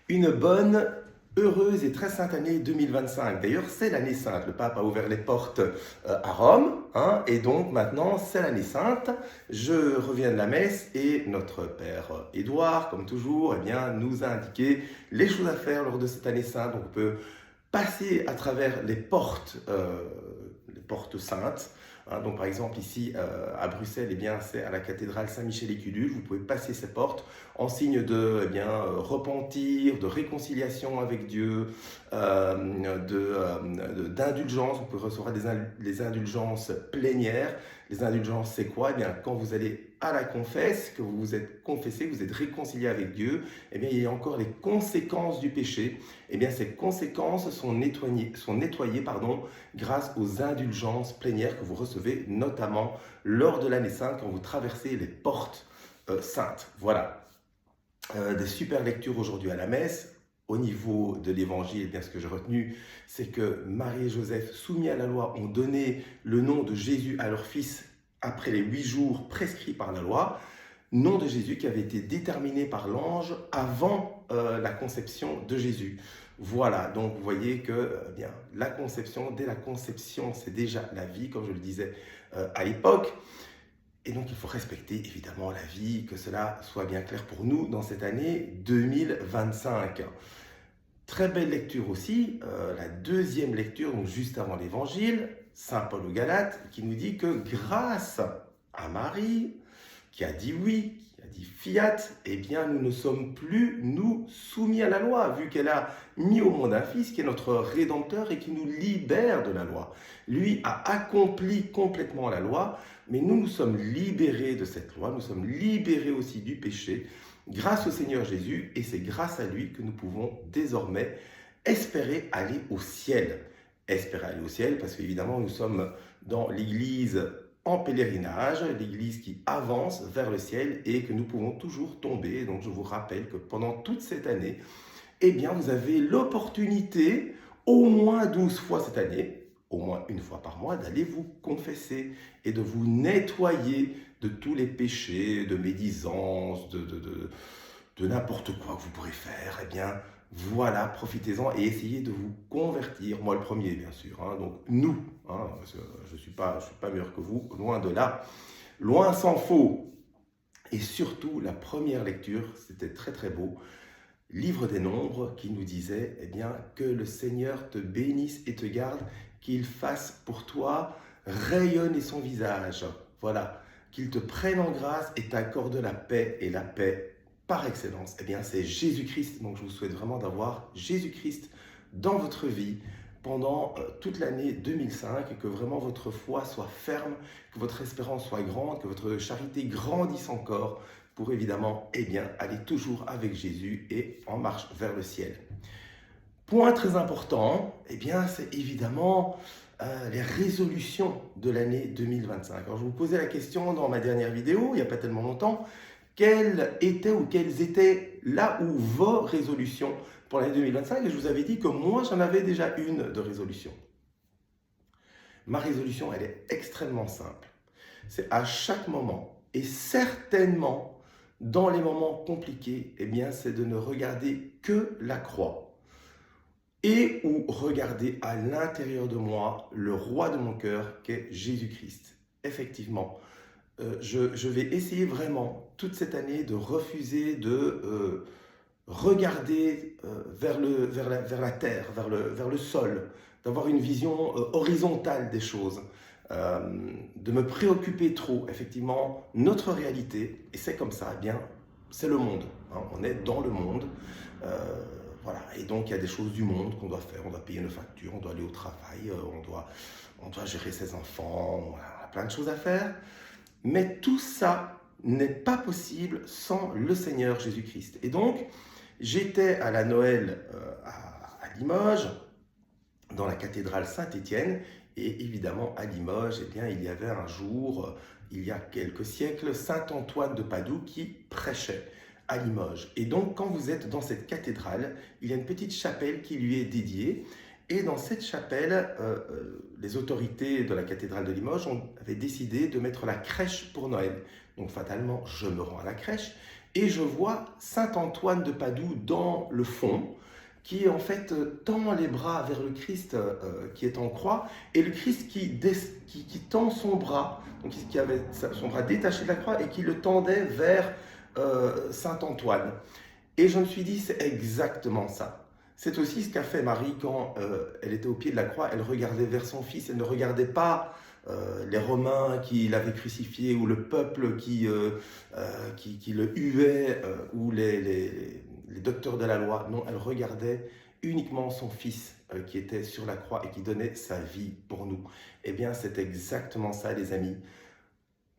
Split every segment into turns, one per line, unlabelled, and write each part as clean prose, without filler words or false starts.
Une bonne, heureuse et très sainte année 2025. D'ailleurs, c'est l'année sainte. Le pape a ouvert les portes à Rome, hein, et donc maintenant, c'est l'année sainte. Je reviens de la messe et notre père Édouard, comme toujours, eh bien, nous a indiqué les choses à faire lors de cette année sainte. Donc, on peut passer à travers les portes saintes. Hein, donc par exemple ici à Bruxelles, eh bien, c'est à la cathédrale Saint-Michel-Éculule. Vous pouvez passer ces portes en signe de eh bien, repentir, de réconciliation avec Dieu, d'indulgence. Vous pouvez recevoir des indulgences plénières. Les indulgences, c'est quoi? Eh bien, quand vous allez à la confesse, que vous vous êtes confessé, que vous êtes réconcilié avec Dieu, eh bien, il y a encore les conséquences du péché. Eh bien, ces conséquences sont nettoyées grâce aux indulgences plénières que vous recevez, notamment lors de l'année sainte, quand vous traversez les portes saintes. Voilà. Des super lectures aujourd'hui à la messe. Au niveau de l'évangile, eh bien, ce que j'ai retenu, c'est que Marie et Joseph, soumis à la loi, ont donné le nom de Jésus à leur fils après les 8 jours prescrits par la loi. Nom de Jésus qui avait été déterminé par l'ange avant la conception de Jésus. Voilà, donc vous voyez que bien, la conception, dès la conception, c'est déjà la vie, comme je le disais à l'époque. Et donc il faut respecter évidemment la vie, que cela soit bien clair pour nous dans cette année 2025. Très belle lecture aussi, la deuxième lecture, donc juste avant l'évangile, Saint Paul aux Galates, qui nous dit que grâce à Marie, qui a dit oui, qui a dit fiat, eh bien nous ne sommes plus, nous, soumis à la loi, vu qu'elle a mis au monde un fils qui est notre rédempteur et qui nous libère de la loi. Lui a accompli complètement la loi, mais nous sommes libérés de cette loi, nous sommes libérés aussi du péché, grâce au Seigneur Jésus, et c'est grâce à lui que nous pouvons désormais espérer aller au ciel. Espérer aller au ciel, parce qu'évidemment nous sommes dans l'Église en pèlerinage, l'Église qui avance vers le ciel et que nous pouvons toujours tomber. Donc je vous rappelle que pendant toute cette année, eh bien vous avez l'opportunité, au moins 12 fois cette année, au moins une fois par mois, d'aller vous confesser et de vous nettoyer de tous les péchés, de médisance, de n'importe quoi que vous pourrez faire. Eh bien, voilà, profitez-en et essayez de vous convertir. Moi, le premier, bien sûr. Hein, donc, nous, hein, parce que je ne suis pas meilleur que vous, loin de là. Loin s'en faut. Et surtout, la première lecture, c'était très très beau. Livre des Nombres qui nous disait eh bien, que le Seigneur te bénisse et te garde, qu'il fasse pour toi rayonner son visage. Voilà, qu'il te prenne en grâce et t'accorde la paix, et la paix par excellence. Eh bien, c'est Jésus-Christ. Donc, je vous souhaite vraiment d'avoir Jésus-Christ dans votre vie pendant toute l'année 2005 et que vraiment votre foi soit ferme, que votre espérance soit grande, que votre charité grandisse encore pour évidemment eh bien, aller toujours avec Jésus et en marche vers le ciel. Point très important, eh bien, c'est évidemment les résolutions de l'année 2025. Alors, je vous posais la question dans ma dernière vidéo, il n'y a pas tellement longtemps, quelles étaient là où vos résolutions pour l'année 2025, et je vous avais dit que moi, j'en avais déjà une de résolution. Ma résolution, elle est extrêmement simple. C'est à chaque moment, et certainement dans les moments compliqués, eh bien, c'est de ne regarder que la croix et ou regarder à l'intérieur de moi le roi de mon cœur qu'est Jésus-Christ. Effectivement, je vais essayer vraiment toute cette année de refuser de regarder vers la terre, vers le sol, d'avoir une vision horizontale des choses, de me préoccuper trop, effectivement, notre réalité, et c'est comme ça, eh bien, c'est le monde, hein, on est dans le monde, voilà, et donc il y a des choses du monde qu'on doit faire, on doit payer nos factures, on doit aller au travail, on doit gérer ses enfants, voilà, on a plein de choses à faire, mais tout ça n'est pas possible sans le Seigneur Jésus-Christ. Et donc, j'étais à la Noël à Limoges, dans la cathédrale Saint-Étienne, et évidemment à Limoges, eh bien, il y avait un jour, il y a quelques siècles, Saint Antoine de Padoue qui prêchait à Limoges. Et donc, quand vous êtes dans cette cathédrale, il y a une petite chapelle qui lui est dédiée. Et dans cette chapelle, les autorités de la cathédrale de Limoges avaient décidé de mettre la crèche pour Noël. Donc fatalement, je me rends à la crèche et je vois Saint Antoine de Padoue dans le fond, qui en fait tend les bras vers le Christ qui est en croix, et le Christ qui tend son bras, donc qui avait son bras détaché de la croix et qui le tendait vers Saint Antoine. Et je me suis dit, c'est exactement ça. C'est aussi ce qu'a fait Marie quand elle était au pied de la croix, elle regardait vers son fils, elle ne regardait pas les Romains qui l'avaient crucifié, ou le peuple qui le huait, ou les docteurs de la loi. Non, elle regardait uniquement son fils qui était sur la croix et qui donnait sa vie pour nous. Eh bien, c'est exactement ça, les amis.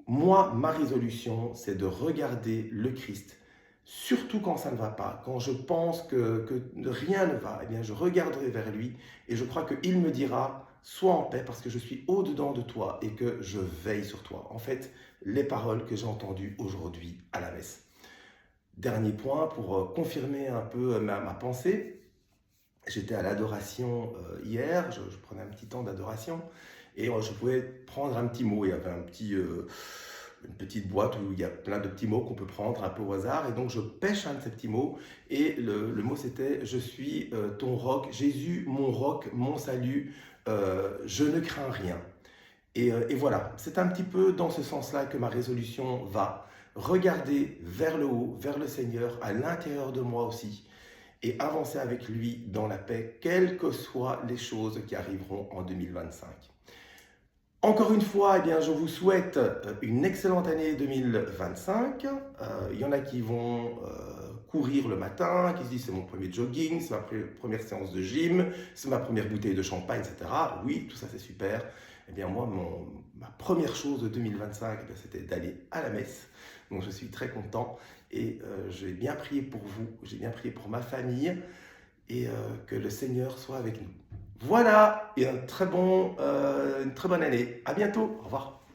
Moi, ma résolution, c'est de regarder le Christ, surtout quand ça ne va pas, quand je pense que rien ne va, eh bien, je regarderai vers lui et je crois qu'il me dira, sois en paix parce que je suis au-dedans de toi et que je veille sur toi. En fait, les paroles que j'ai entendues aujourd'hui à la messe. Dernier point pour confirmer un peu ma pensée. J'étais à l'adoration hier, je prenais un petit temps d'adoration et je pouvais prendre un petit mot. Il y avait une petite boîte où il y a plein de petits mots qu'on peut prendre un peu au hasard. Et donc je pêche un de ces petits mots et le mot c'était « Je suis ton roc, Jésus, mon roc, mon salut, je ne crains rien ». Et voilà, c'est un petit peu dans ce sens-là que ma résolution va. Regarder vers le haut, vers le Seigneur, à l'intérieur de moi aussi, et avancer avec lui dans la paix, quelles que soient les choses qui arriveront en 2025. Encore une fois, eh bien, je vous souhaite une excellente année 2025. Il y en a qui vont courir le matin, qui se disent c'est mon premier jogging, c'est ma première séance de gym, c'est ma première bouteille de champagne, etc. Oui, tout ça c'est super. Eh bien moi, ma première chose de 2025, eh bien, c'était d'aller à la messe. Donc je suis très content et j'ai bien prié pour vous, j'ai bien prié pour ma famille et que le Seigneur soit avec nous. Voilà, et une très bonne année. À bientôt, au revoir.